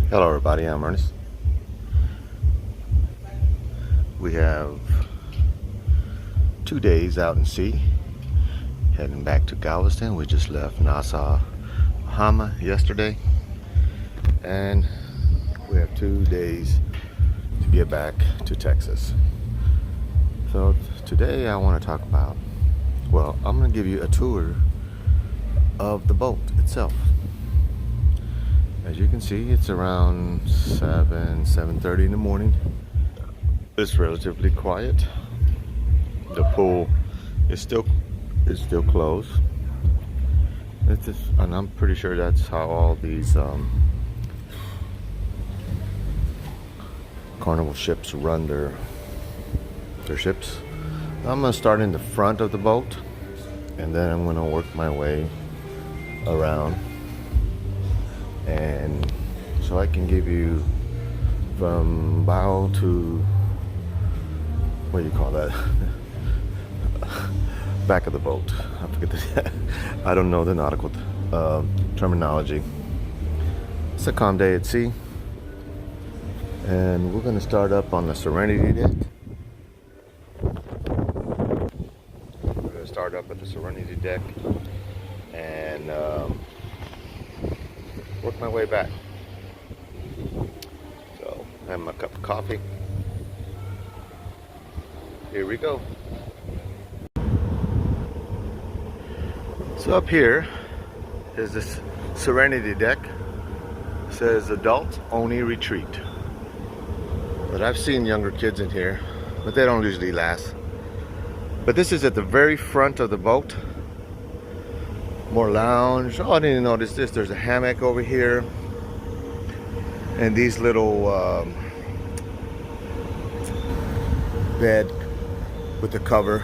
Hello everybody, I'm Ernest. We have 2 days out in sea, heading back to Galveston. We just left Nassau, Bahamas yesterday, and we have 2 days to get back to Texas. So today I want to talk about, I'm going to give you a tour of the boat itself. As you can see, it's around 7:30 in the morning. It's relatively quiet. The pool is still closed. And I'm pretty sure that's how all these Carnival ships run their ships. I'm gonna start in the front of the boat, and then I'm gonna work my way around, and so I can give you from bow to, what do you call that? Back of the boat. I forget the I don't know the nautical terminology. It's a calm day at sea, and we're gonna start up on the Serenity deck. We're gonna start up at the Serenity deck and work my way back. So, have my cup of coffee. Here we go. So up here is this Serenity deck. It says adult only retreat. But I've seen younger kids in here, but they don't usually last. But this is at the very front of the boat. More lounge. Oh, I didn't notice this. There's a hammock over here. And these little bed with the cover.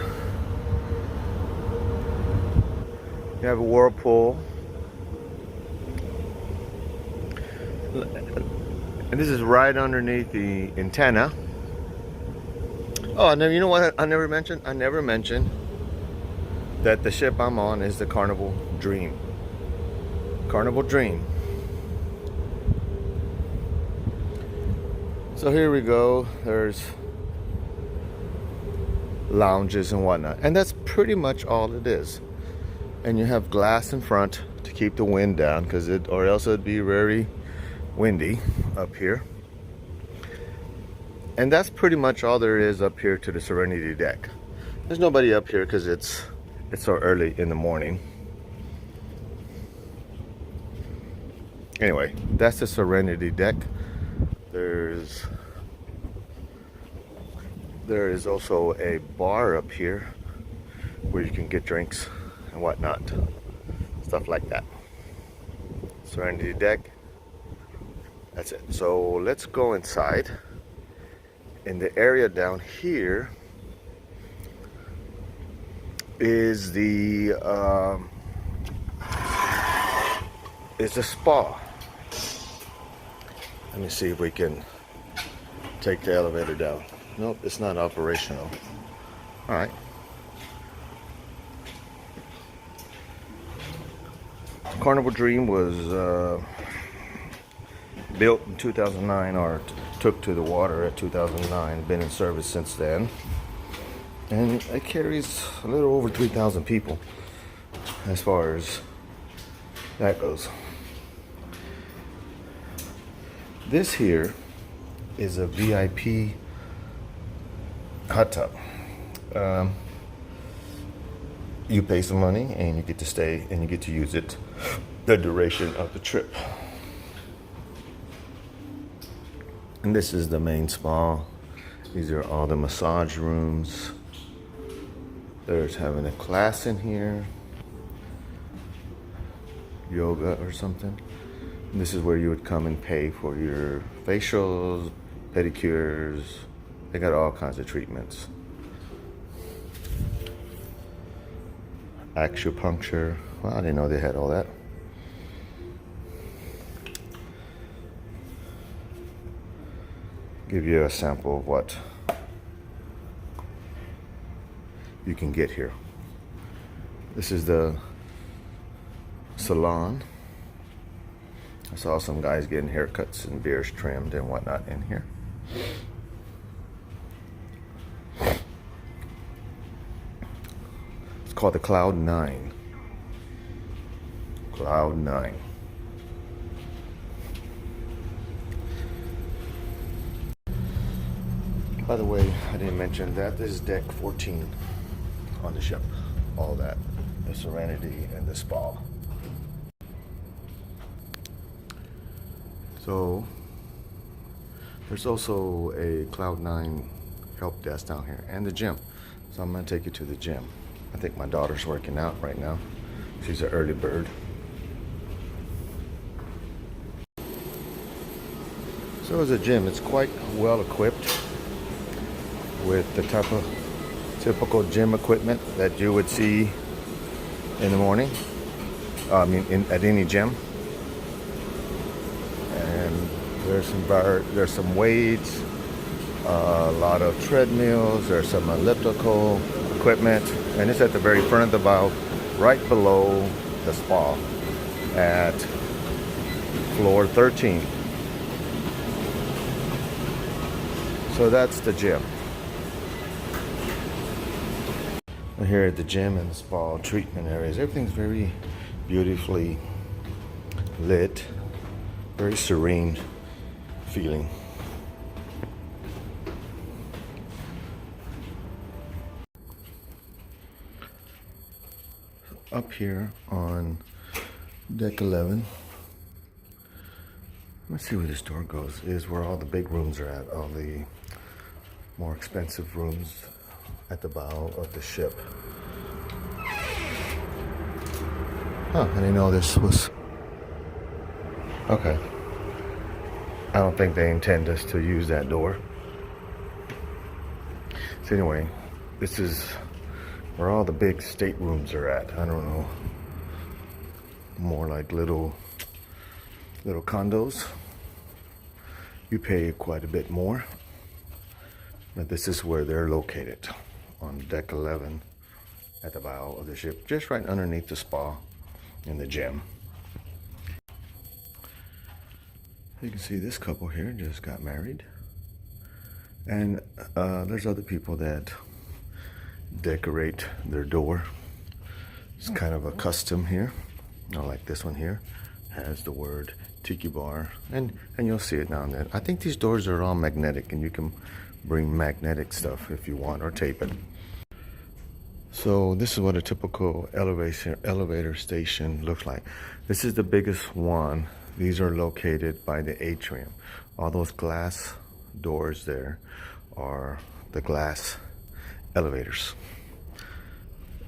You have a whirlpool. And this is right underneath the antenna. Oh, and then you know what I never mentioned? I never mentioned that the ship I'm on is the Carnival Dream. Carnival Dream. So here we go. There's lounges and whatnot. And that's pretty much all it is. And you have glass in front to keep the wind down, or else it'd be very windy up here. And that's pretty much all there is up here to the Serenity deck. There's nobody up here because it's so early in the morning. Anyway, that's the Serenity deck. There is also a bar up here where you can get drinks and whatnot, stuff like that. Serenity deck. That's it. So let's go inside. In the area down here is the spa. Let me see if we can take the elevator down. Nope, it's not operational. All right. Carnival Dream was built in 2009, or took to the water at 2009. Been in service since then, and it carries a little over 3,000 people as far as that goes. This here is a VIP hot tub. You pay some money and you get to stay and you get to use it the duration of the trip. And this is the main spa. These are all the massage rooms. There's having a class in here, yoga or something. And this is where you would come and pay for your facials, pedicures. They got all kinds of treatments. Acupuncture. Well, I didn't know they had all that. Give you a sample of what you can get here. This is the salon. I saw some guys getting haircuts and beards trimmed and whatnot in here. It's called the Cloud 9. Cloud 9. By the way, I didn't mention that this is deck 14 on the ship. All that. The Serenity and the spa. So there's also a Cloud 9 help desk down here and the gym. So I'm gonna take you to the gym. I think my daughter's working out right now. She's an early bird. So as a gym, it's quite well equipped with the type of typical gym equipment that you would see in the morning. At any gym. And there's some weights, a lot of treadmills. There's some elliptical equipment, and it's at the very front of the bow, right below the spa, at floor 13. So that's the gym. We're here at the gym and the spa treatment areas. Everything's very beautifully lit, very serene feeling. Up here on deck 11, let's see where this door goes, is where all the big rooms are at, all the more expensive rooms at the bow of the ship. Huh, I didn't know this was... Okay. I don't think they intend us to use that door. So anyway, this is where all the big staterooms are at. I don't know. More like little condos. You pay quite a bit more. But this is where they're located, on deck 11 at the bow of the ship, just right underneath the spa and the gym. You can see this couple here just got married, and there's other people that decorate their door. It's kind of a custom here. Like this one here has the word Tiki Bar, and you'll see it now and then. I think these doors are all magnetic, and you can bring magnetic stuff if you want, or tape it. So this is what a typical elevator station looks like. This is the biggest one. These are located by the Atrium. All those glass doors there are the glass elevators.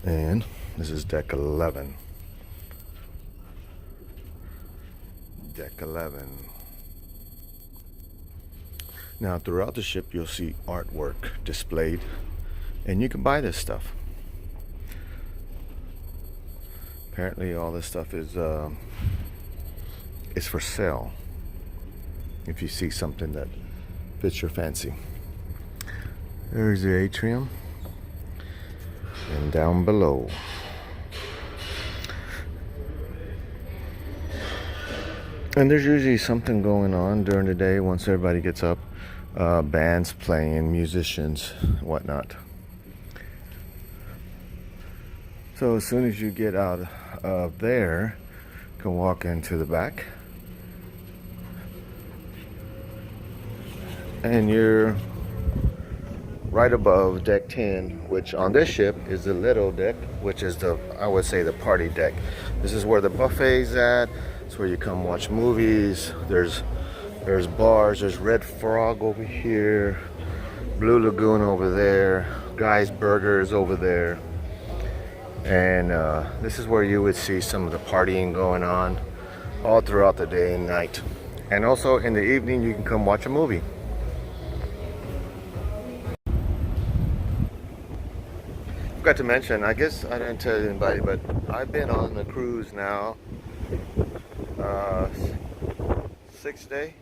And this is deck 11. Deck 11. Now throughout the ship you'll see artwork displayed, and you can buy this stuff. Apparently all this stuff is for sale if you see something that fits your fancy. There's the atrium, and down below and there's usually something going on during the day once everybody gets up. Bands playing, musicians, whatnot. So as soon as you get out of there, you can walk into the back, and you're right above deck 10, which on this ship is the little deck, which is I would say the party deck. This is where the buffet's at. It's where you come watch movies. There's bars. There's Red Frog over here, Blue Lagoon over there, Guy's Burgers over there. And this is where you would see some of the partying going on all throughout the day and night. And also in the evening you can come watch a movie. Forgot to mention, I guess I didn't tell anybody, but I've been on the cruise now 6th day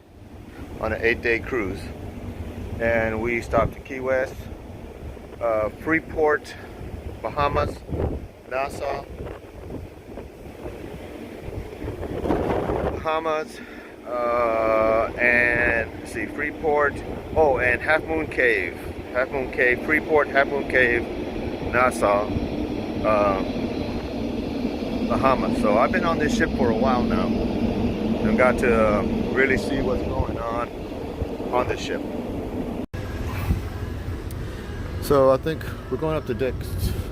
on an 8-day cruise, and we stopped in Key West, Freeport, Bahamas, Nassau, Bahamas, And let's see, Freeport. Oh, and Half Moon Cave, Freeport, Half Moon Cave, Nassau, Bahamas. So I've been on this ship for a while now and got to really see what's going on this ship. So I think we're going up to deck,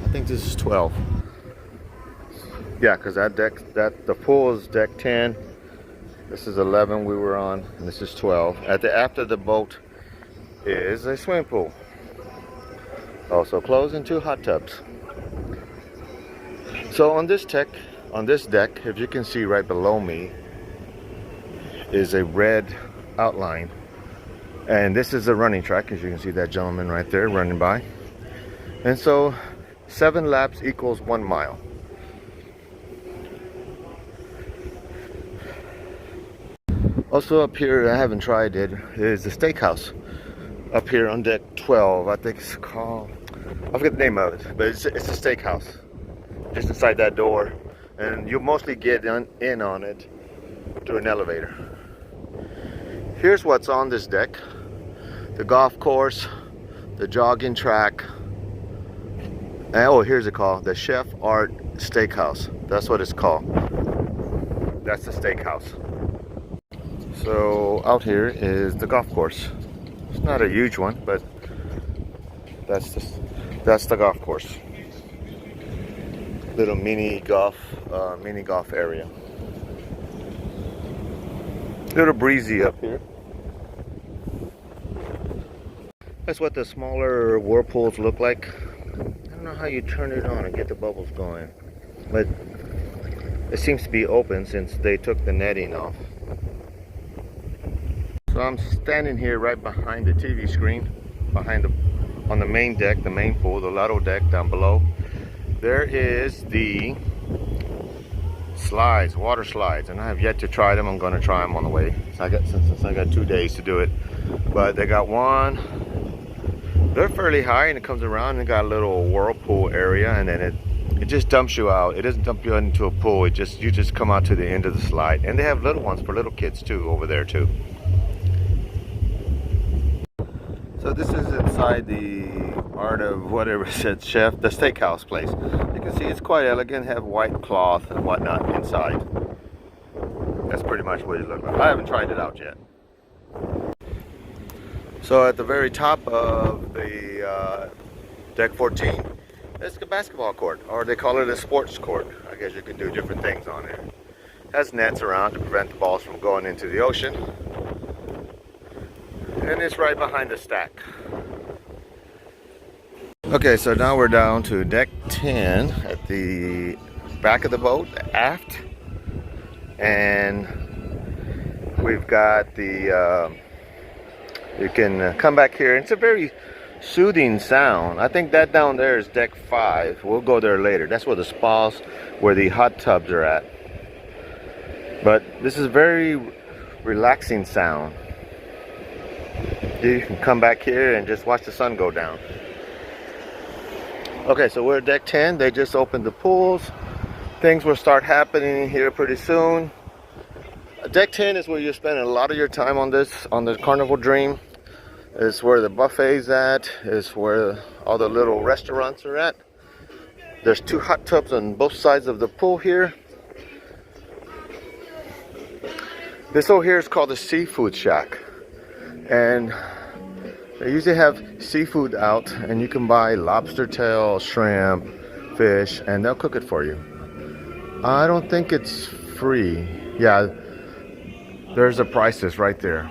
I think this is 12. Yeah, because the pool is deck 10. This is 11 we were on, and this is 12. After the boat is a swimming pool. Also closed, and 2 hot tubs. So on this deck, if you can see right below me, is a red outline. And this is a running track, as you can see that gentleman right there running by. And so 7 laps equals 1 mile. Also up here, I haven't tried it, is the steakhouse. Up here on deck 12, I think it's called, I forget the name of it, but it's a steakhouse. Just inside that door. And you'll mostly get in on it through an elevator. Here's what's on this deck. The golf course, the jogging track, and oh, here's it called, the Chef Art Steakhouse. That's what it's called. That's the steakhouse. So out here is the golf course. It's not a huge one, but that's the golf course. Little mini golf area. Little breezy up here. That's what the smaller whirlpools look like. I don't know how you turn it on and get the bubbles going, but it seems to be open since they took the netting off. So I'm standing here right behind the TV screen, on the main deck, the main pool, the Lotto deck down below. There is the slides, water slides, and I have yet to try them. I'm going to try them on the way. Since I got 2 days to do it, but they got one. They're fairly high, and it comes around and got a little whirlpool area, and then it just dumps you out. It doesn't dump you into a pool. You just come out to the end of the slide, and they have little ones for little kids too over there too. So this is inside the Art of whatever it said, Chef, the steakhouse place. You can see it's quite elegant, have white cloth and whatnot inside. That's pretty much what it looks like. I haven't tried it out yet. So at the very top of the deck 14, it's the basketball court, or they call it a sports court. I guess you can do different things on there. It has nets around to prevent the balls from going into the ocean. And it's right behind the stack. Okay, so now we're down to deck 10 at the back of the boat, aft. And we've got the, you can come back here. It's a very soothing sound. I think that down there is deck 5. We'll go there later. That's where the spas, where the hot tubs are at. But this is very relaxing sound. You can come back here and just watch the sun go down. Okay, so we're at deck 10. They just opened the pools. Things will start happening here pretty soon. Deck 10 is where you spend a lot of your time on the Carnival Dream. It's where the buffet's at. It's where all the little restaurants are at. There's 2 hot tubs on both sides of the pool here. This over here is called the Seafood Shack. And they usually have seafood out, and you can buy lobster tail, shrimp, fish, and they'll cook it for you. I don't think it's free. Yeah, there's the prices right there.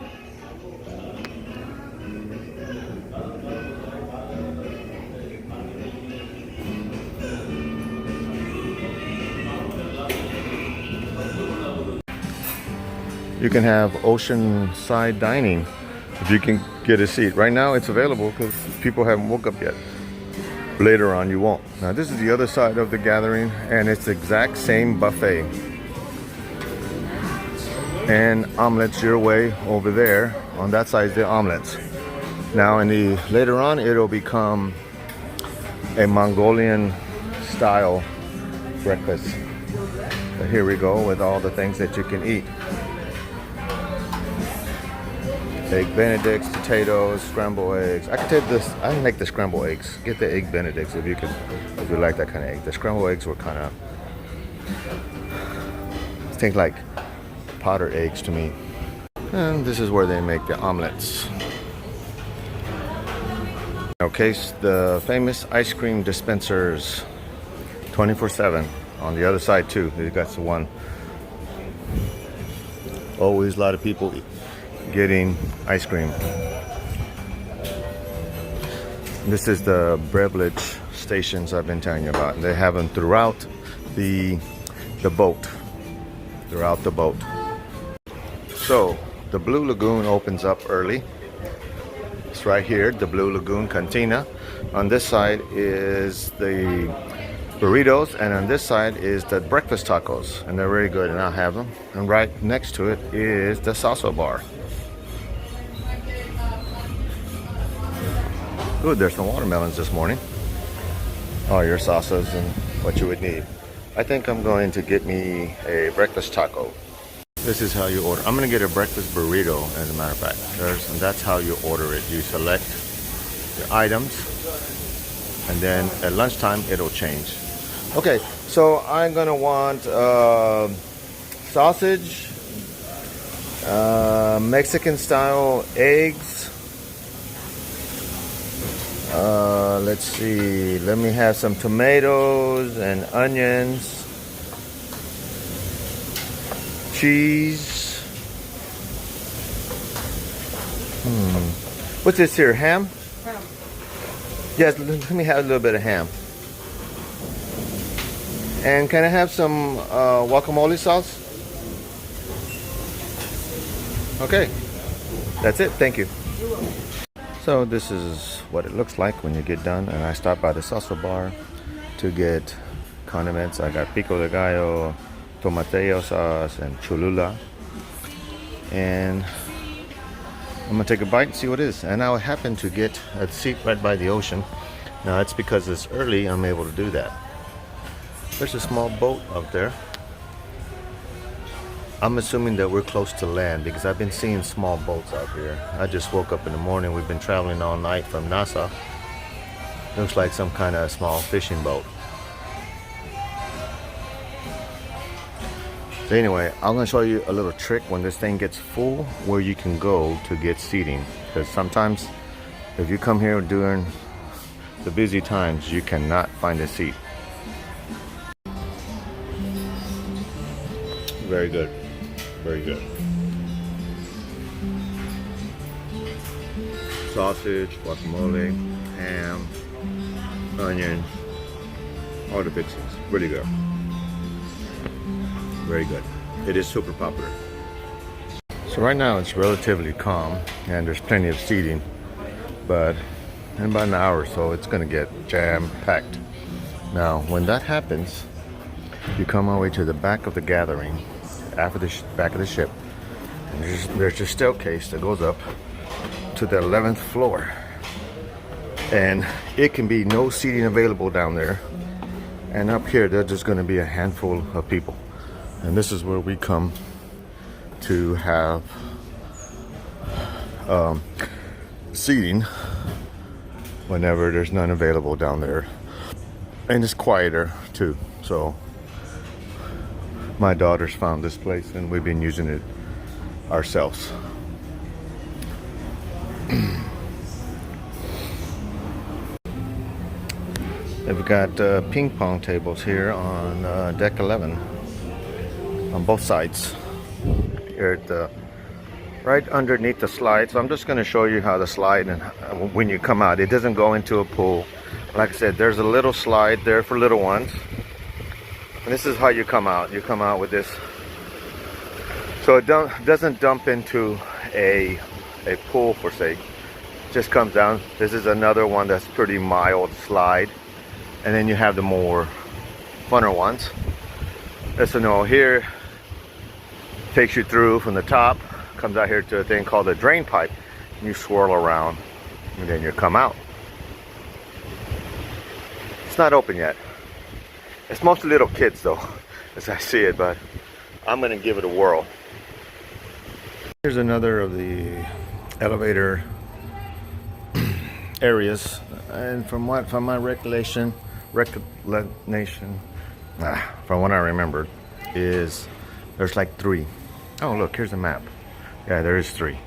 You can have oceanside dining if you can get a seat. Right now it's available because people haven't woke up yet. Later on you won't. Now this is the other side of the gathering, and it's the exact same buffet. And omelets your way over there. On that side is the omelets. Now later on it'll become a Mongolian style breakfast. But here we go with all the things that you can eat. Egg Benedicts, potatoes, scrambled eggs. I could take this. I can make the scrambled eggs. Get the egg Benedicts if you like that kind of egg. The scrambled eggs were kind of think like powdered eggs to me. And this is where they make the omelets. Okay, the famous ice cream dispensers, 24/7. On the other side too, they got the one. Always a lot of people getting ice cream. This is the beverage stations I've been telling you about. They have them throughout the boat. Throughout the boat. So the Blue Lagoon opens up early. It's right here, the Blue Lagoon Cantina. On this side is the burritos, and on this side is the breakfast tacos, and they're really good, and I'll have them. And right next to it is the salsa bar. Good, there's some watermelons this morning. All your salsas and what you would need. I think I'm going to get me a breakfast taco. This is how you order. I'm going to get a breakfast burrito, as a matter of fact. And that's how you order it. You select your items, and then at lunchtime it'll change. Okay, so I'm going to want sausage, Mexican style eggs. Let's see, let me have some tomatoes and onions, cheese. What's this here, ham? Ham. Yes, let me have a little bit of ham. And can I have some guacamole sauce? Okay, that's it, thank you. So this is what it looks like when you get done, and I stopped by the salsa bar to get condiments. I got pico de gallo, tomateo sauce, and cholula. And I'm gonna take a bite and see what it is. And I happen to get a seat right by the ocean. Now it's because it's early I'm able to do that. There's a small boat out there. I'm assuming that we're close to land because I've been seeing small boats out here. I just woke up in the morning. We've been traveling all night from Nassau. Looks like some kind of small fishing boat. So anyway, I'm going to show you a little trick when this thing gets full where you can go to get seating. Because sometimes if you come here during the busy times, you cannot find a seat. Very good. Very good. Sausage, guacamole, ham, onion, all the fixings. Really good. Very good. It is super popular. So right now it's relatively calm and there's plenty of seating, but in about an hour or so it's going to get jam-packed. Now when that happens, you come all the way to the back of the gathering, after the back of the ship, and there's a staircase that goes up to the 11th floor, and it can be no seating available down there, and up here there's just going to be a handful of people, and this is where we come to have seating whenever there's none available down there, and it's quieter too. So my daughters found this place and we've been using it ourselves. We've got ping pong tables here on deck 11 on both sides. Here at the right underneath the slide. So I'm just going to show you how the slide, and when you come out, it doesn't go into a pool. Like I said, there's a little slide there for little ones. And this is how you come out. You come out with this. So it doesn't dump into a pool for sake. It just comes down. This is another one that's pretty mild slide. And then you have the more funner ones. So no, here takes you through from the top, comes out here to a thing called a drain pipe. And you swirl around and then you come out. It's not open yet. It's mostly little kids though, as I see it, but I'm gonna give it a whirl. Here's another of the elevator areas, and from my recollection, from what I remembered, is there's like 3. Oh, look, here's a map. Yeah, there is 3.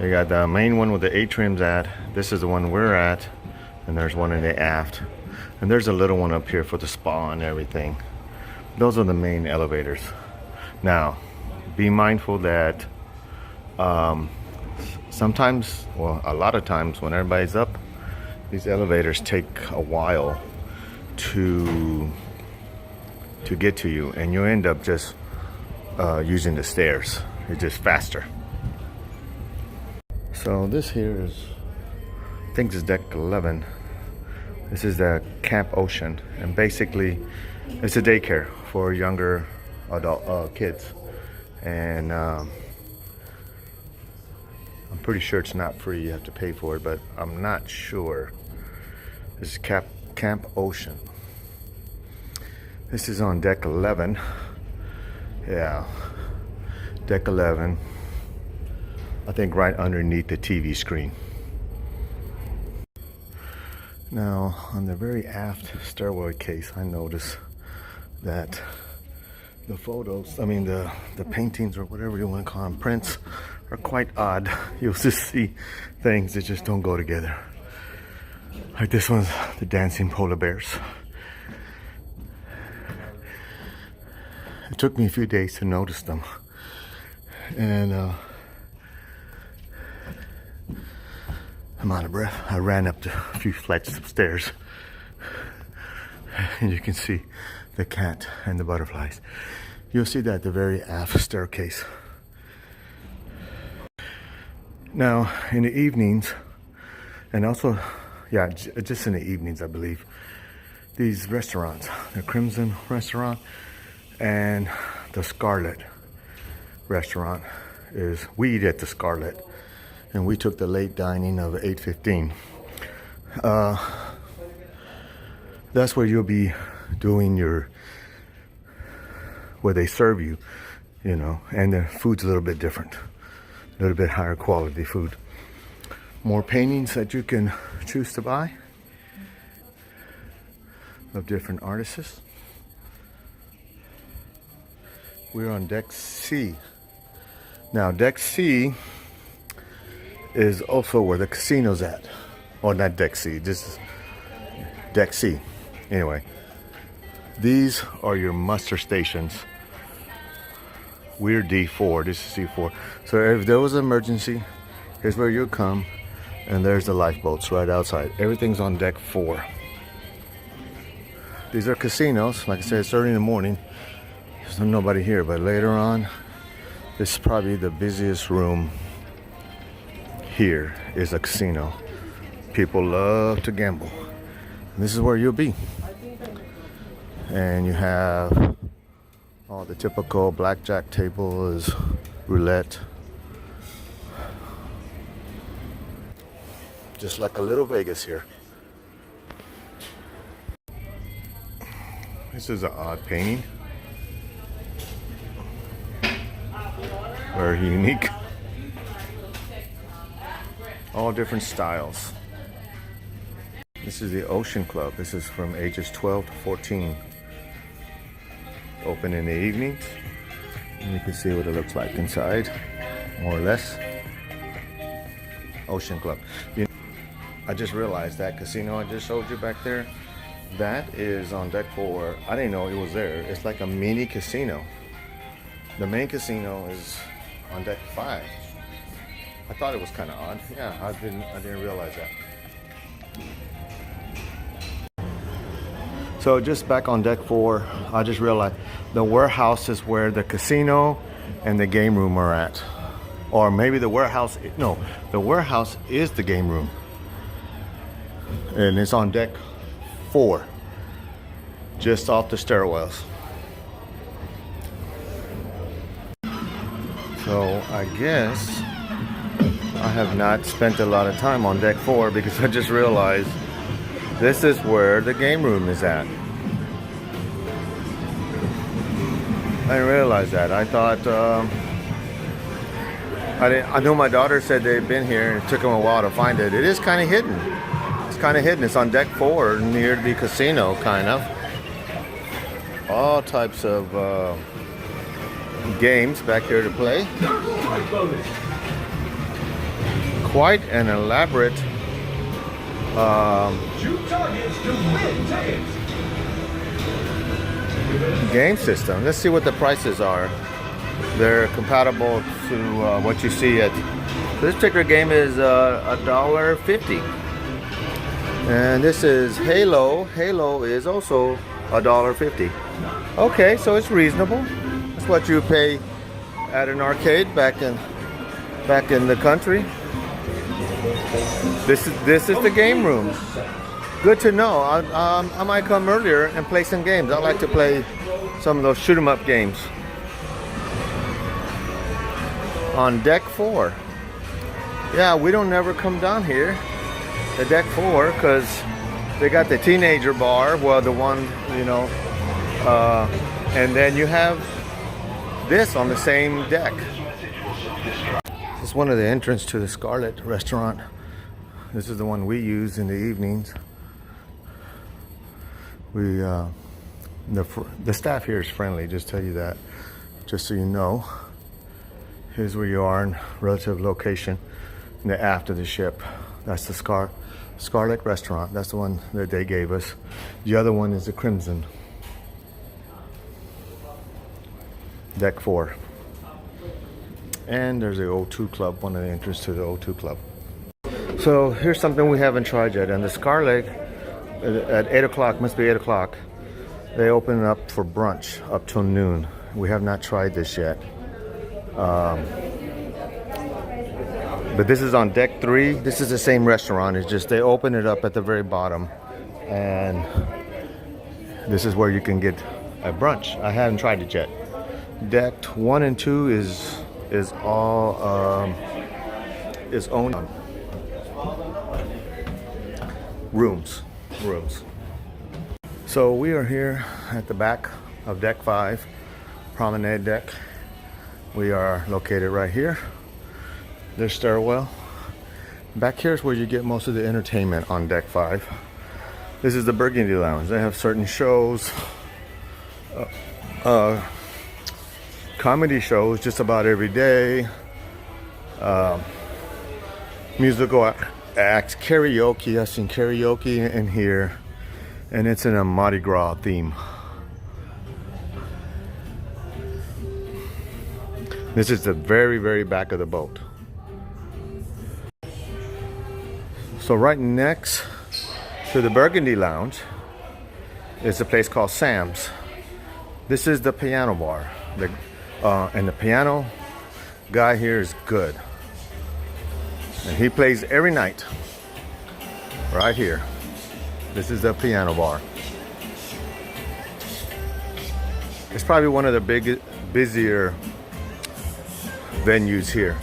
You got the main one with the Atrium's at. This is the one we're at, and there's one in the aft, and there's a little one up here for the spa and everything. Those are the main elevators. Now, be mindful that sometimes, well, a lot of times when everybody's up, these elevators take a while to get to you, and you end up just using the stairs. It's just faster. So this here is, I think this is deck 11. This is the Camp Ocean, and basically it's a daycare for younger adult kids, and I'm pretty sure it's not free. You have to pay for it, but I'm not sure. This is Camp Ocean. This is on deck 11. Yeah, deck 11. I think right underneath the TV screen. Now, on the very aft stairway case, I noticed that the photos, the paintings, or whatever you want to call them, prints, are quite odd. You'll just see things that just don't go together. Like this one's the dancing polar bears. It took me a few days to notice them, and I'm out of breath. I ran up a few flights of stairs, and you can see the cat and the butterflies. You'll see that at the very aft staircase. Now, in the evenings, and also, yeah, just in the evenings, I believe, these restaurants, the Crimson restaurant and the Scarlet restaurant, we eat at the Scarlet, and we took the late dining of 8:15. That's where you'll be doing where they serve you, and the food's a little bit different, a little bit higher quality food. More paintings that you can choose to buy of different artists. We're on deck C. Now, deck C is also where the casino's at. Or not deck C, this is deck C. Anyway, these are your muster stations. We're D4, this is C4. So if there was an emergency, here's where you'll come, and there's the lifeboats right outside. Everything's on deck 4. These are casinos. Like I said, it's early in the morning. There's nobody here, but later on, this is probably the busiest room here is a casino. People love to gamble. And this is where you'll be. And you have all the typical blackjack tables, roulette. Just like a little Vegas here. This is an odd painting. Very unique. All different styles. This is the Ocean Club. This is from ages 12 to 14. Open in the evenings. And you can see what it looks like inside, more or less. Ocean Club. I just realized that casino I just showed you back there, that is on deck 4. I didn't know it was there. It's like a mini casino. The main casino is on deck 5. I thought it was kind of odd. Yeah, I didn't realize that. So just back on deck 4, I just realized the warehouse is where the casino and the game room are at. Or maybe the warehouse, no, the warehouse is the game room. And it's on deck 4, just off the stairwells. So I guess I have not spent a lot of time on deck 4 because I just realized this is where the game room is at. I didn't realize that. I thought I know my daughter said they've been here and it took them a while to find it. It is kind of hidden. It's kind of hidden. It's on deck 4 near the casino, kind of. All types of games back here to play. Quite an elaborate game system. Let's see what the prices are. They're compatible to what you see at this particular game is $1.50, and this is Halo. Halo is also $1.50. Okay, so it's reasonable. That's what you pay at an arcade back in the country. This is the game room. Good to know. I might come earlier and play some games. I like to play some of those shoot 'em up games. On deck 4. Yeah, we don't never come down here to deck 4 because they got the teenager bar, well, the one, you know, and then you have this on the same deck. This is one of the entrance to the Scarlet restaurant. This is the one we use in the evenings. We the staff here is friendly, just tell you that, just so you know. Here's where you are in relative location in the aft of the ship. That's the Scarlet restaurant. That's the one that they gave us. The other one is the Crimson. Deck 4. And there's the O2 Club, one of the entrances to the O2 Club. So here's something we haven't tried yet. And the Scarlet at 8 o'clock, must be 8 o'clock, they open it up for brunch up till noon. We have not tried this yet. But this is on deck 3. This is the same restaurant. It's just they open it up at the very bottom, and this is where you can get a brunch. I haven't tried it yet. Deck 1 and 2 is all is owned rooms. So we are here at the back of deck 5, promenade deck. We are located right here. There's stairwell. Back here is where you get most of the entertainment on deck 5. This is the Burgundy Lounge. They have certain shows, comedy shows just about every day, musical acts, karaoke. I've seen karaoke in here, and it's in a Mardi Gras theme. This is the very, very back of the boat. So right next to the Burgundy Lounge is a place called Sam's. This is the piano bar. And the piano guy here is good. And he plays every night. Right here. This is the piano bar. It's probably one of the busier venues here.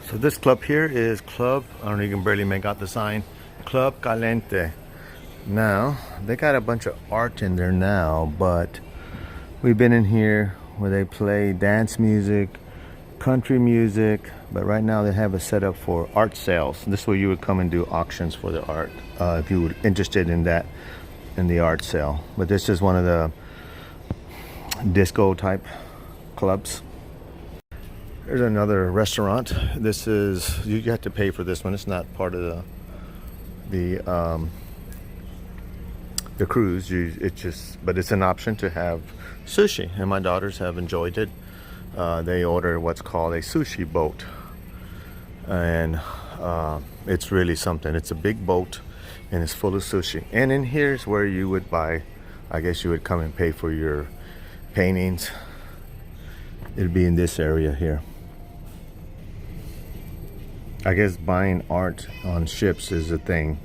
So this club here is Club, I don't know, you can barely make out the sign, Club Caliente. Now, they got a bunch of art in there now, but we've been in here where they play dance music, country music, but right now they have a setup for art sales. This is where you would come and do auctions for the art, if you were interested in that, in the art sale. But this is one of the disco type clubs. There's another restaurant. This is, you have to pay for this one. It's not part of the cruise. But it's an option to have sushi, and my daughters have enjoyed it. They order what's called a sushi boat, and it's really something. It's a big boat, and it's full of sushi. And in here's where you would buy, I guess you would come and pay for your paintings. It'd be in this area here. I guess buying art on ships is a thing.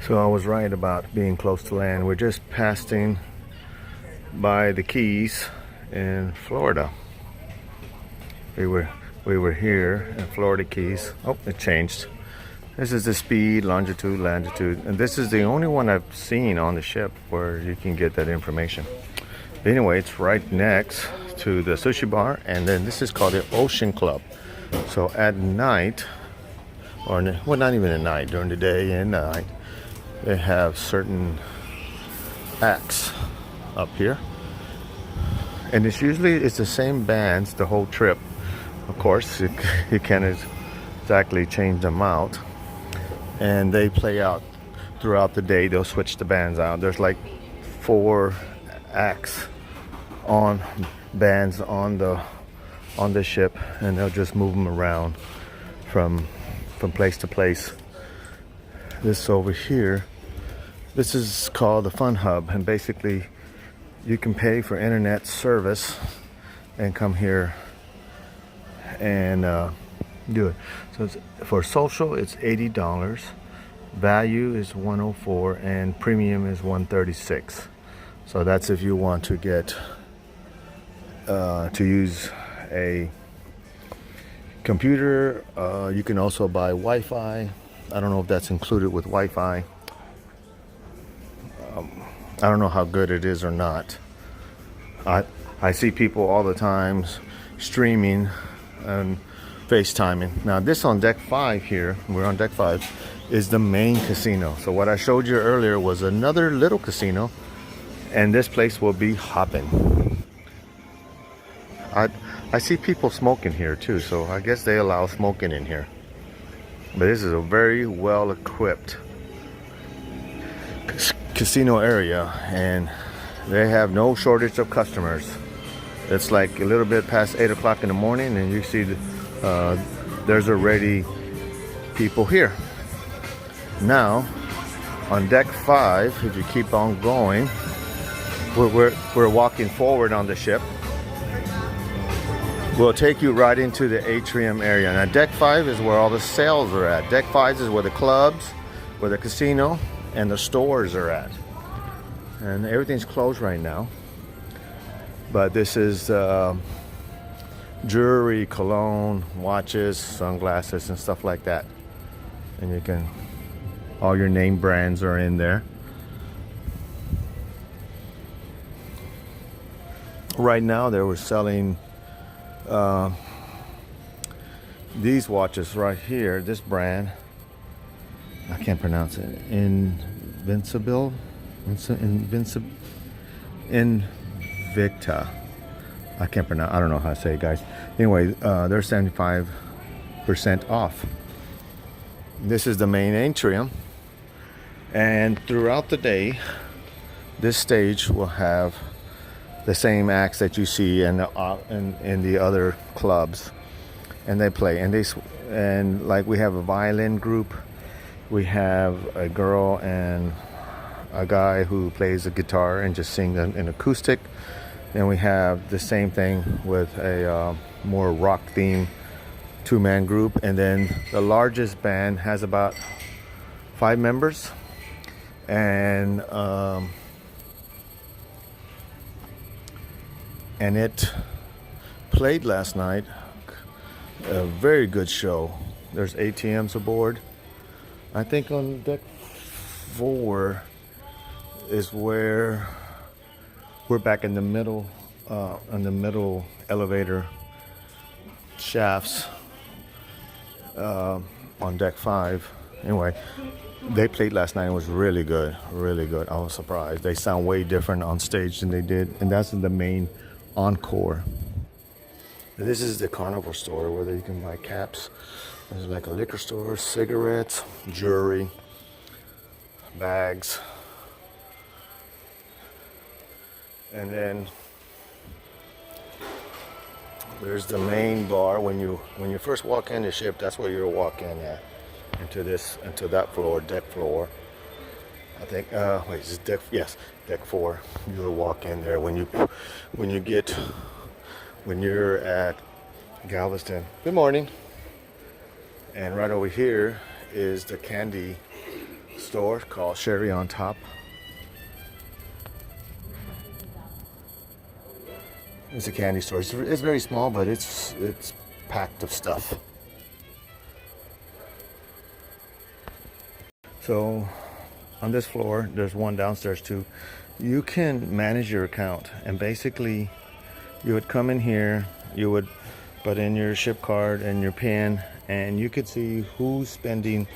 So I was right about being close to land. We're just passing by the Keys in Florida. We were here in Florida Keys. Oh, it changed. This is the speed, longitude, latitude, and this is the only one I've seen on the ship where you can get that information. Anyway, it's right next to the sushi bar, and then this is called the Ocean Club. So at night, or well, not even at night, during the day and night, they have certain acts up here, and it's the same bands the whole trip. Of course, you can't exactly change them out, and they play out throughout the day. They'll switch the bands out. There's like 4 acts on bands on the ship, and they'll just move them around from place to place. This over here, this is called the Fun Hub, and basically you can pay for internet service and come here and do it. So for social it's $80, value is $104, and premium is $136. So that's if you want to get to use a computer. You can also buy Wi-Fi. I don't know if that's included with Wi-Fi. I don't know how good it is or not. I see people all the time streaming and FaceTiming. Now this on deck 5 here, we're on deck 5, is the main casino. So what I showed you earlier was another little casino, and this place will be hopping. I see people smoking here too, so I guess they allow smoking in here. But this is a very well equipped casino area, and they have no shortage of customers. It's like a little bit past 8 o'clock in the morning, and you see there's already people here. Now on deck 5, if you keep on going, we're walking forward on the ship. We'll take you right into the Atrium area. Now deck 5 is where all the sales are at. Deck 5 is where the clubs, where the casino and the stores are at. And everything's closed right now. But this is jewelry, cologne, watches, sunglasses, and stuff like that. And you can, all your name brands are in there. Right now they were selling these watches right here, this brand, I can't pronounce it, Invicta. I can't pronounce, I don't know how to say it, guys. Anyway, they're 75% off. This is the main atrium, and throughout the day this stage will have the same acts that you see in the other clubs, and they play, and like we have a violin group, we have a girl and a guy who plays a guitar and just sing an acoustic, and we have the same thing with a more rock theme 2-man group, and then the largest band has about 5 members, and it played last night. A very good show. There's ATMs aboard. I think on deck 4 is where we're back in the middle elevator shafts on deck 5. Anyway, they played last night. It was really good, really good. I was surprised. They sound way different on stage than they did, and that's the main encore. This is the Carnival store where you can buy caps. There's like a liquor store, cigarettes, jewelry, bags, and then there's the main bar. When you first walk in the ship, that's where you'll walk in at, into that floor, deck floor. I think wait, is this deck? Yes, deck 4. You'll walk in there when you're at Galveston. Good morning. And right over here is the candy store called Cherry on Top. It's a candy store. It's very small, but it's packed of stuff. So on this floor, there's one downstairs too. You can manage your account, and basically You would come in here, you would put in your ship card and your PIN, and you could see who's spending,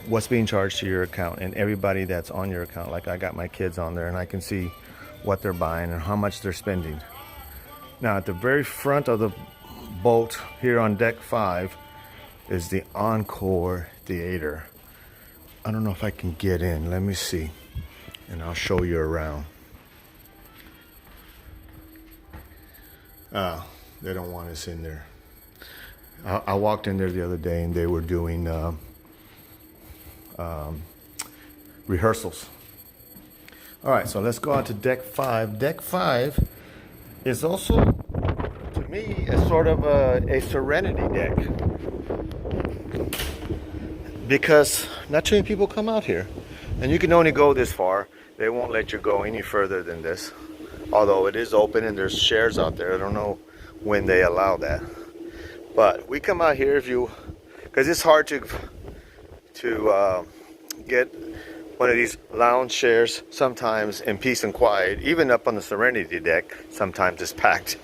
what's being charged to your account, and everybody that's on your account. Like I got my kids on there, and I can see what they're buying and how much they're spending. Now at the very front of the boat here on deck 5 is the Encore Theater. I don't know if I can get in. Let me see, and I'll show you around. They don't want us in there. I walked in there the other day and they were doing rehearsals. All right, so let's go on to deck 5. Deck 5 is also, to me, a sort of a Serenity deck, because not too many people come out here, and you can only go this far. They won't let you go any further than this, although it is open and there's shares out there. I don't know when they allow that, but we come out here because it's hard to get one of these lounge chairs sometimes in peace and quiet. Even up on the Serenity deck, sometimes it's packed.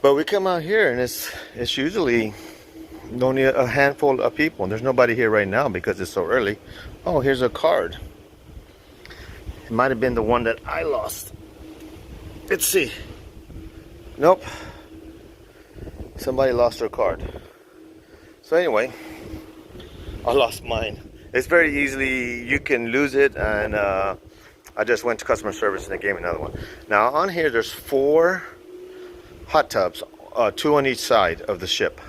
But we come out here and it's usually only a handful of people. And there's nobody here right now because it's so early. Oh, here's a card. It might have been the one that I lost. Let's see. Nope. Somebody lost their card. So anyway, I lost mine. It's very easily, you can lose it, and I just went to customer service and they gave me another one. Now on here there's 4 hot tubs, 2 on each side of the ship.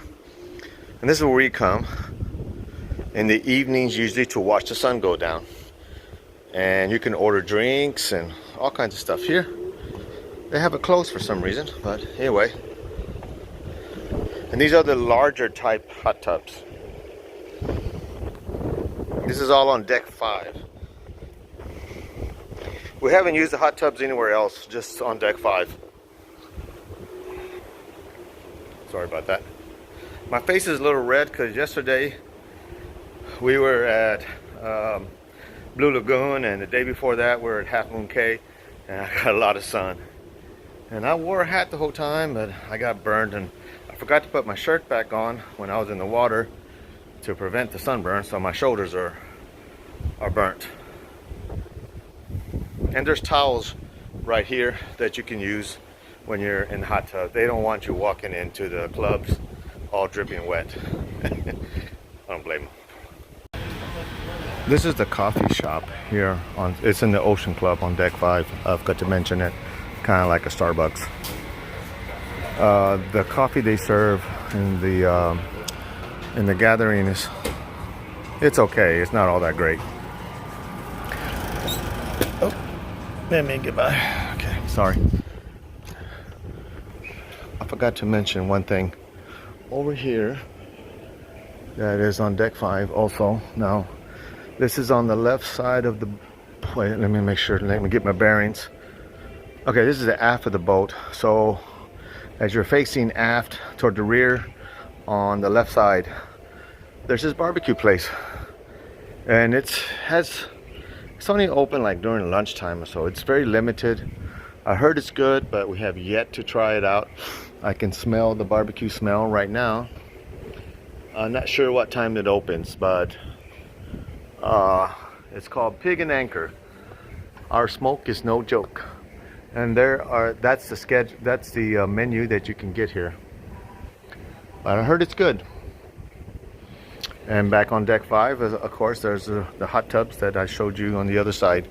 And this is where we come in the evenings, usually to watch the sun go down. And you can order drinks and all kinds of stuff here. They have it closed for some reason, but anyway. And these are the larger type hot tubs. This is all on deck 5. We haven't used the hot tubs anywhere else, just on deck 5. Sorry about that. My face is a little red because yesterday we were at Blue Lagoon, and the day before that we were at Half Moon Cay, and I got a lot of sun. And I wore a hat the whole time, but I got burned, and I forgot to put my shirt back on when I was in the water to prevent the sunburn, so my shoulders are burnt. And there's towels right here that you can use when you're in the hot tub. They don't want you walking into the clubs all dripping wet. I don't blame them. This is the coffee shop here it's in the Ocean Club on deck 5. I've got to mention it, kind of like a Starbucks. The coffee they serve in the gathering it's okay. It's not all that great. Oh, let me get by. Okay, sorry. I forgot to mention one thing. Over here, that is on deck 5 also. Now, this is on the left side of the... Wait, let me make sure. Let me get my bearings. Okay, this is the aft of the boat. So, as you're facing aft toward the rear, on the left side, there's this barbecue place, and it's only open like during lunchtime or so. It's very limited. I heard it's good, but we have yet to try it out. I can smell the barbecue smell right now. I'm not sure what time it opens, but it's called Pig and Anchor. Our smoke is no joke, and that's the schedule. That's the menu that you can get here. But I heard it's good. And back on deck 5, of course, there's the hot tubs that I showed you on the other side.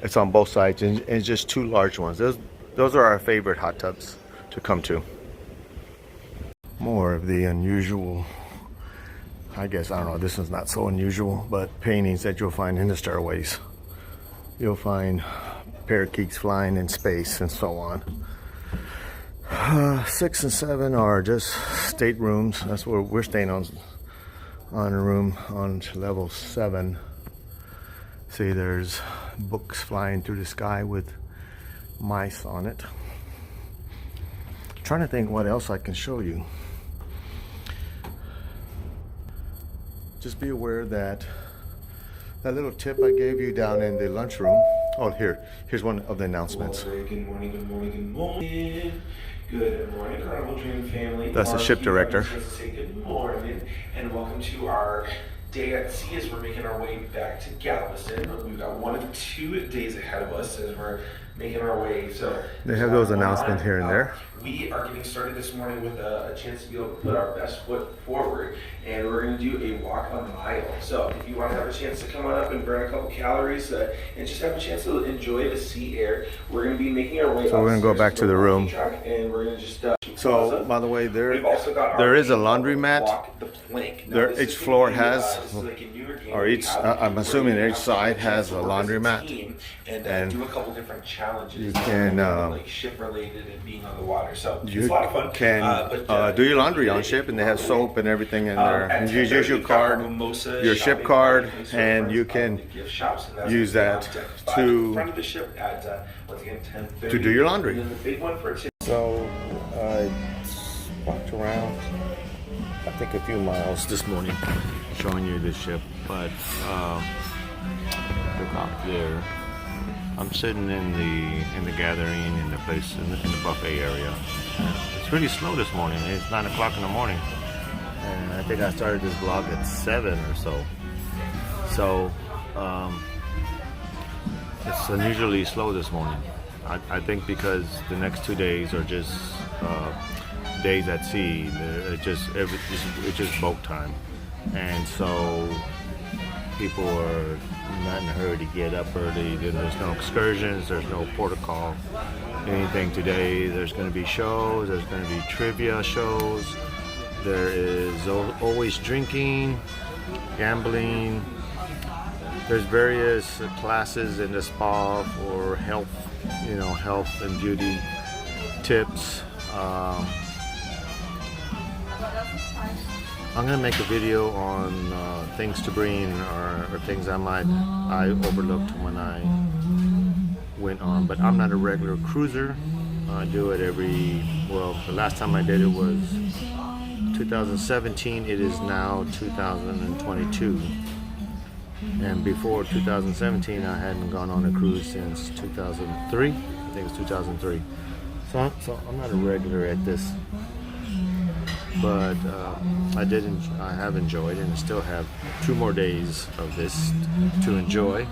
It's on both sides, and it's just 2 large ones. Those are our favorite hot tubs to come to. More of the unusual, I guess, I don't know, this is not so unusual, but paintings that you'll find in the stairways. You'll find parakeets flying in space and so on. 6 and 7 are just staterooms. That's where we're staying on a room on level 7. See, there's books flying through the sky with mice on it. I'm trying to think what else I can show you. Just be aware that that little tip I gave you down in the lunchroom Oh, here's one of the announcements. Good morning, good morning, good morning. Good morning, Carnival Dream family. That's the ship director. Say good morning and welcome to our day at sea as we're making our way back to Galveston. We've got 1 of 2 days ahead of us as we're making our way. So they have those announcements here and there. We are getting started this morning with a chance to be able to put our best foot forward, and we're going to do a walk a mile. So if you want to have a chance to come on up and burn a couple calories and just have a chance to enjoy the sea air, we're going to be making our way. So we're going to go back to the room. And we're going to just. So by the way, there is a laundromat. There, each floor has, or each, I'm assuming each side has a laundromat, and do a couple different challenges. You can like ship related and being on the water. So it's a lot of fun. Can do your laundry on ship, and they have soap and everything in there. And you use your card, your ship card, and you can use that to do your laundry. So I walked around, I think a few miles this morning, showing you the ship. But look out there. I'm sitting in the gathering in the place in the buffet area. It's really slow this morning. It's 9 o'clock in the morning, and I think I started this vlog at 7 or so. So it's unusually slow this morning. I think because the next 2 days are just days at sea. It's just boat time, and so people are not in a hurry to get up early. There's no excursions, there's no protocol, anything today. There's going to be shows, there's going to be trivia shows. There is always drinking, gambling. There's various classes in the spa for health, health and beauty tips. I'm gonna make a video on things to bring or things I overlooked when I went on, but I'm not a regular cruiser. I do it the last time I did it was 2017. It is now 2022, and before 2017 I hadn't gone on a cruise since 2003. I think it's 2003. So I'm not a regular at this, but I have enjoyed, and I still have 2 more days of this to enjoy.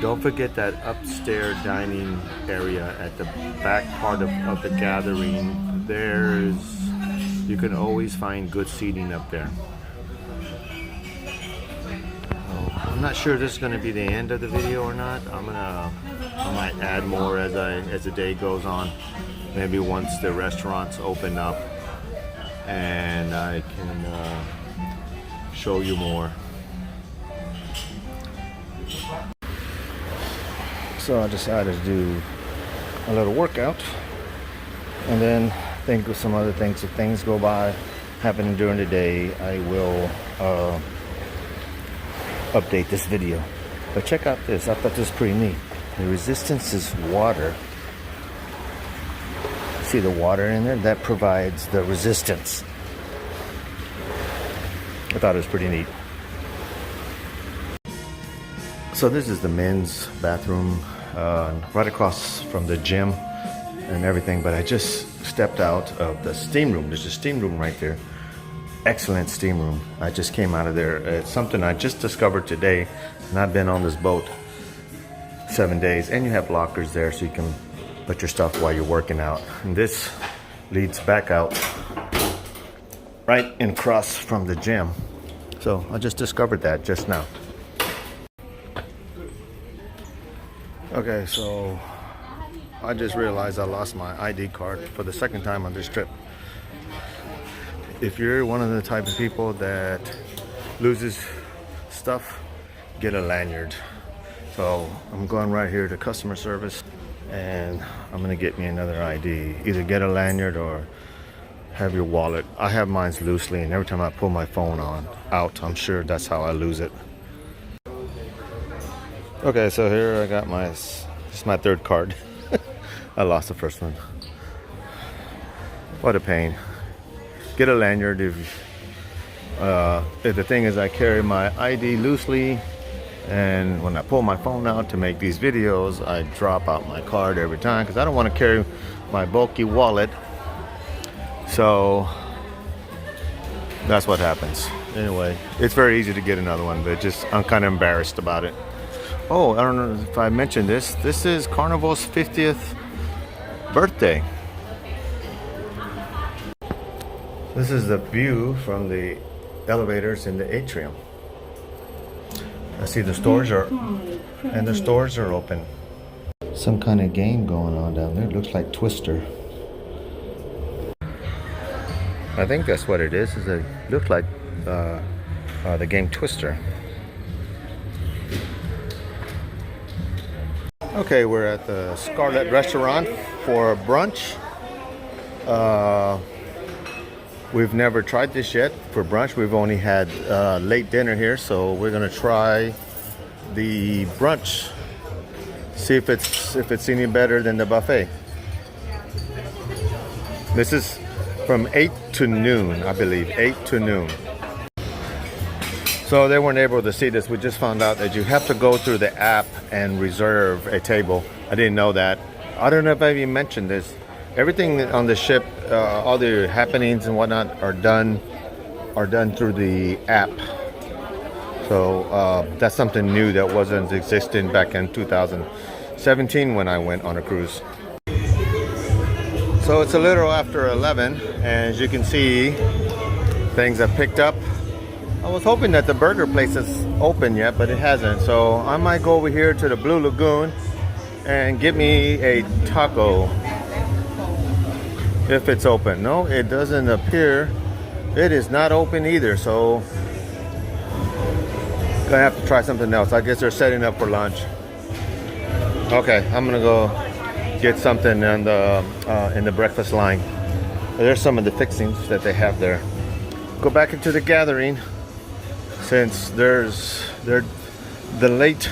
Don't forget that upstairs dining area at the back part of the gathering. You can always find good seating up there. I'm not sure this is going to be the end of the video or not. I might add more as the day goes on. Maybe once the restaurants open up, and I can show you more. So I decided to do a little workout, and then think of some other things. If things go by happening during the day, I will update this video. But check out this. I thought this was pretty neat. The resistance is water. See the water in there? That provides the resistance. I thought it was pretty neat. So this is the men's bathroom, right across from the gym and everything, but I just stepped out of the steam room. There's a steam room right there. Excellent steam room. I just came out of there. It's something I just discovered today, and I've been on this boat 7 days, and you have lockers there so you can put your stuff while you're working out. And this leads back out right in across from the gym. So I just discovered that just now. Okay, so I just realized I lost my ID card for the second time on this trip. If you're one of the type of people that loses stuff, get a lanyard. So I'm going right here to customer service, and I'm gonna get me another ID. Either get a lanyard or have your wallet. I have mine loosely, and every time I pull my phone out, I'm sure that's how I lose it. Okay, so here I got this is my third card. I lost the first one. What a pain. Get a lanyard. If the thing is, I carry my ID loosely, And when I pull my phone out to make these videos, I drop out my card every time because I don't want to carry my bulky wallet. So that's what happens. Anyway, it's very easy to get another one, but just I'm kind of embarrassed about it. Oh, I don't know if I mentioned this. This is Carnival's 50th birthday. This is the view from the elevators in the Atrium. I see the stores are open. Some kind of game going on down there. It looks like Twister. I think that's what it is. It looks like the game Twister. Okay, we're at the Scarlet restaurant for brunch. We've never tried this yet for brunch. We've only had late dinner here, so we're gonna try the brunch. See if it's any better than the buffet. This is from 8 to noon, I believe, 8 to noon. So they weren't able to see this. We just found out that you have to go through the app and reserve a table. I didn't know that. I don't know if I even mentioned this. Everything on the ship, all the happenings and whatnot are done through the app. So that's something new that wasn't existing back in 2017 when I went on a cruise. So it's a little after 11, and as you can see, things have picked up. I was hoping that the burger place is open yet, but it hasn't. So I might go over here to the Blue Lagoon and get me a taco. If it's open. No, it doesn't appear. It is not open either, so gonna have to try something else. I guess they're setting up for lunch. Okay, I'm gonna go get something in the breakfast line. There's some of the fixings that they have there. Go back into the gathering since the late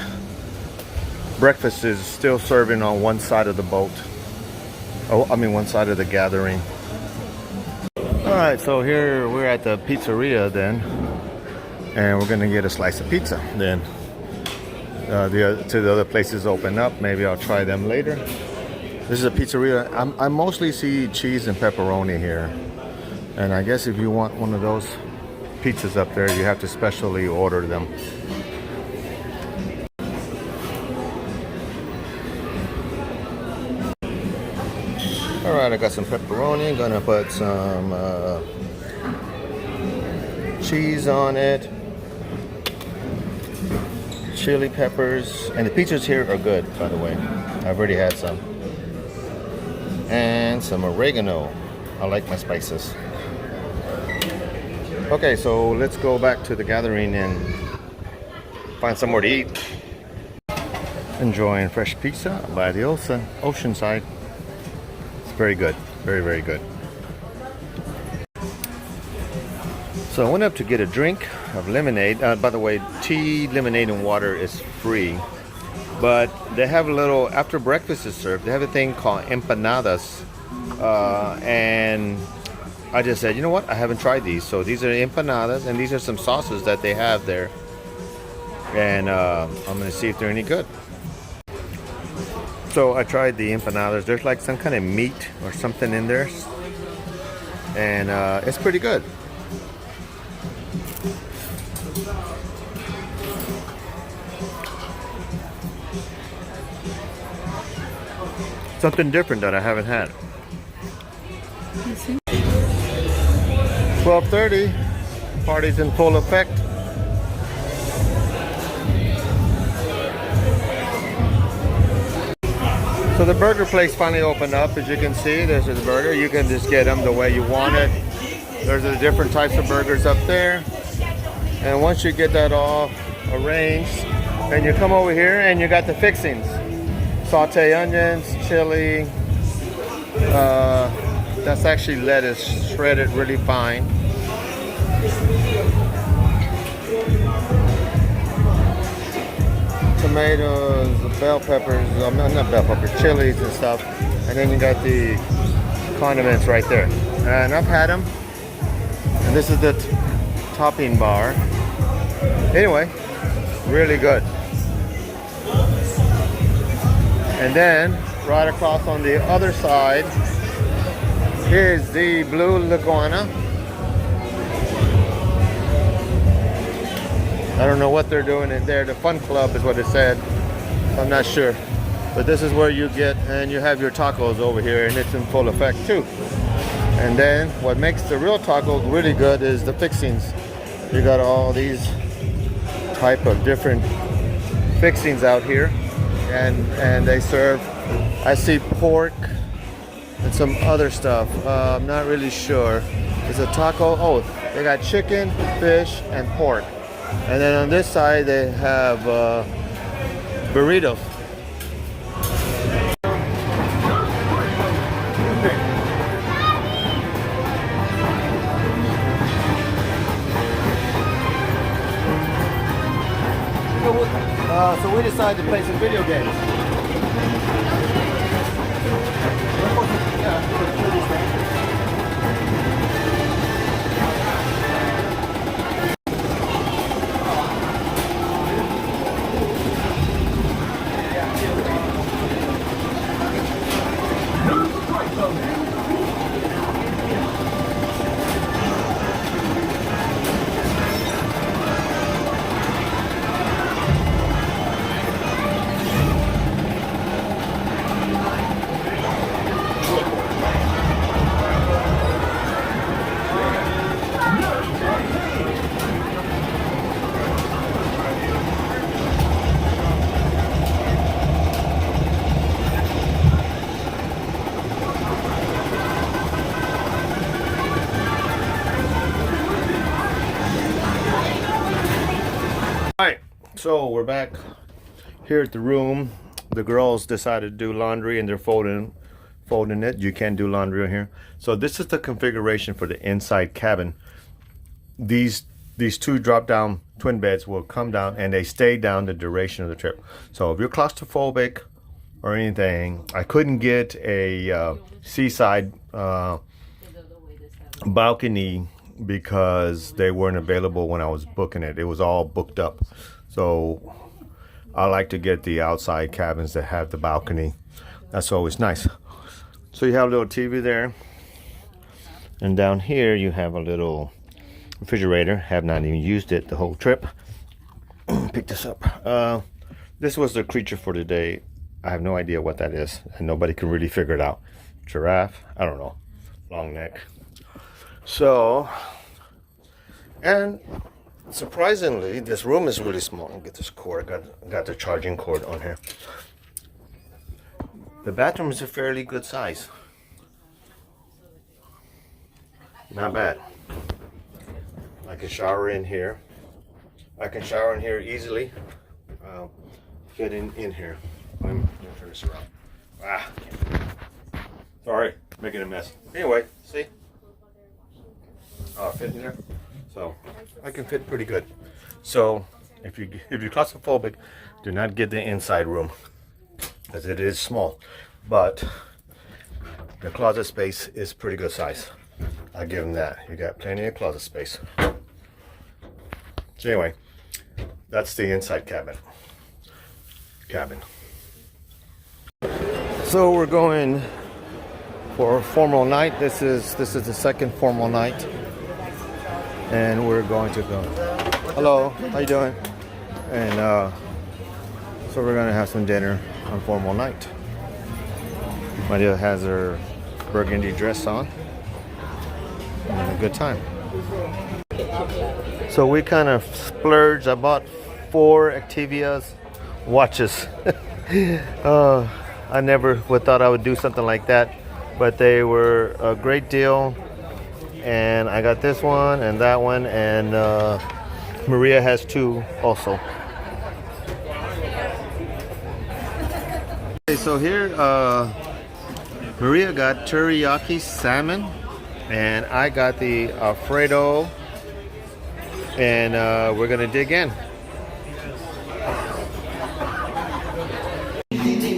breakfast is still serving on one side of the boat. Oh, I mean one side of the gathering. Alright, so here we're at the pizzeria then, and we're gonna get a slice of pizza then. The other places open up, maybe I'll try them later. This is a pizzeria. I mostly see cheese and pepperoni here, and I guess if you want one of those pizzas up there, you have to specially order them. Alright, I got some pepperoni. Gonna put some cheese on it, chili peppers, and the pizzas here are good, by the way. I've already had some. And some oregano. I like my spices. Okay, so let's go back to the gathering and find somewhere to eat. Enjoying fresh pizza by the ocean side. Very good, very, very good. So I went up to get a drink of lemonade. By the way, tea, lemonade, and water is free. But they have a little, after breakfast is served, they have a thing called empanadas. And I just said, you know what, I haven't tried these. So these are empanadas, and these are some sauces that they have there. And I'm gonna see if they're any good. So I tried the empanadas. There's like some kind of meat or something in there, and it's pretty good. Something different that I haven't had. 12:30, party's in full effect. So the burger place finally opened up. As you can see, there's the burger. You can just get them the way you want it. There's the different types of burgers up there. And once you get that all arranged, then you come over here and you got the fixings. Saute onions, chili. That's actually lettuce, shredded really fine. Tomatoes, bell peppers, not bell peppers, chilies and stuff. And then you got the condiments right there. And I've had them. And this is the topping bar. Anyway, really good. And then right across on the other side is the Blue Lagoona. I don't know what they're doing in there. The fun club is what it said. I'm not sure. But this is where you get, and you have your tacos over here, and it's in full effect too. And then what makes the real tacos really good is the fixings. You got all these type of different fixings out here, and they serve, I see pork and some other stuff. I'm not really sure. It's a taco. Oh, they got chicken, fish, and pork. And then on this side they have burritos. So we decided to play some video games. Alright, so we're back here at the room. The girls decided to do laundry and they're folding it. You can't do laundry in here. So this is the configuration for the inside cabin. These two drop down twin beds will come down and they stay down the duration of the trip. So if you're claustrophobic or anything, I couldn't get a seaside balcony because they weren't available when I was booking it. It was all booked up. So I like to get the outside cabins that have the balcony. That's always nice. So you have a little TV there. And down here you have a little refrigerator. Have not even used it the whole trip. Pick this up. This was the creature for today. I have no idea what that is. And nobody can really figure it out. Giraffe? I don't know. Long neck. So, and surprisingly, this room is really small. I'll get this cord. Got the charging cord on here. The bathroom is a fairly good size. Not bad. I can shower in here. I can shower in here easily. Fit in here. Let me turn this around. Ah, sorry, making a mess. Anyway, see. Fit in there, so I can fit pretty good. So if you're claustrophobic, do not get the inside room because it is small, but the closet space is pretty good size. I'll give them that. You got plenty of closet space. So anyway, that's the inside cabin. So we're going for a formal night. This is the second formal night. And we're going to go. Hello, how you doing? And so we're gonna have some dinner on formal night. Maria has her burgundy dress on. And a good time. So we kind of splurged. I bought 4 Activia's watches. I never would thought I would do something like that, but they were a great deal. And I got this one and that one, and Maria has 2 also. Okay, so here Maria got teriyaki salmon, and I got the Alfredo, and we're gonna dig in.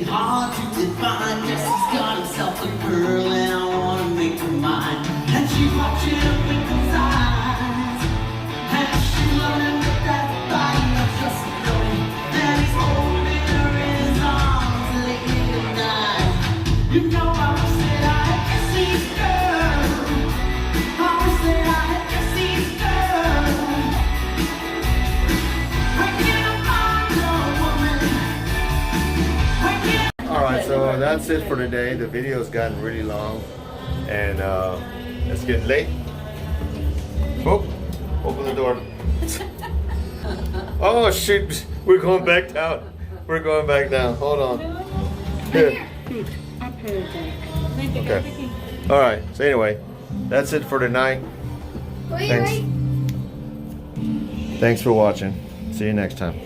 Hard to define, yes, he's got himself a girl, and I wanna make her mine. And she's watching him with those eyes, and she's learning with that body of just knowing that he's holding her in his arms, lately Alright, so that's it for today. The video's gotten really long and it's getting late. Oh, open the door. Oh shoot, we're going back down. We're going back down. Hold on. Here. Okay. Alright, so anyway, that's it for tonight. Thanks. Thanks for watching. See you next time.